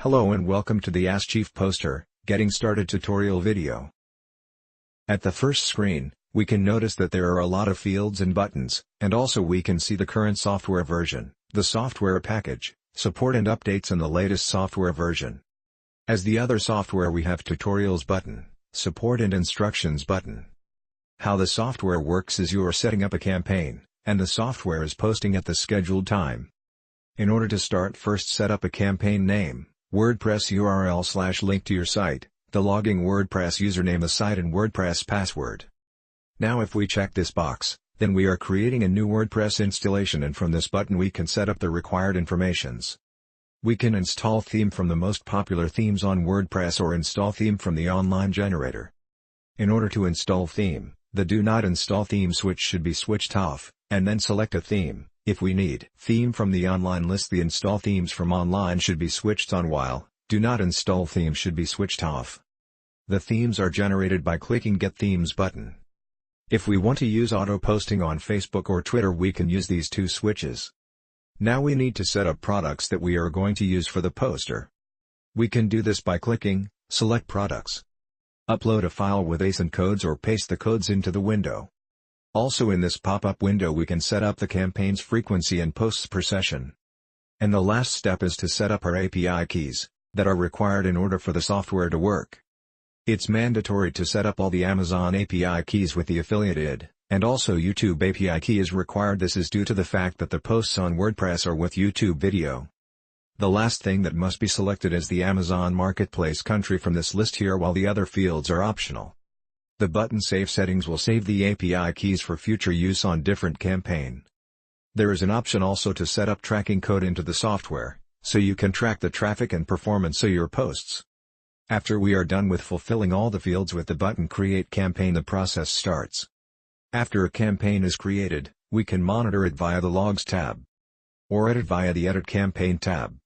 Hello and welcome to the AzChief poster, Getting Started tutorial video. At the first screen, we can notice that there are a lot of fields and buttons, and also we can see the current software version, the software package, support and updates and the latest software version. As the other software we have tutorials button, support and instructions button. How the software works is you are setting up a campaign, and the software is posting at the scheduled time. In order to start, first set up a campaign name, WordPress URL/link to your site, the logging WordPress username, the site and WordPress password. Now if we check this box, then we are creating a new WordPress installation, and from this button we can set up the required informations. We can install theme from the most popular themes on WordPress or install theme from the online generator. In order to install theme, the Do Not Install Theme switch should be switched off, and then select a theme. If we need theme from the online list, the install themes from online should be switched on, while Do Not Install Theme should be switched off. The themes are generated by clicking Get Themes button. If we want to use auto posting on Facebook or Twitter, we can use these two switches. Now we need to set up products that we are going to use for the poster. We can do this by clicking Select Products. Upload a file with ASIN codes or paste the codes into the window. Also in this pop-up window we can set up the campaign's frequency and posts per session. And the last step is to set up our API keys, that are required in order for the software to work. It's mandatory to set up all the Amazon API keys with the affiliate ID, and also YouTube API key is required. This is due to the fact that the posts on WordPress are with YouTube video. The last thing that must be selected is the Amazon Marketplace country from this list here, while the other fields are optional. The button Save Settings will save the API keys for future use on different campaign. There is an option also to set up tracking code into the software, so you can track the traffic and performance of your posts. After we are done with fulfilling all the fields with the button Create Campaign, the process starts. After a campaign is created, we can monitor it via the Logs tab, or edit via the Edit Campaign tab.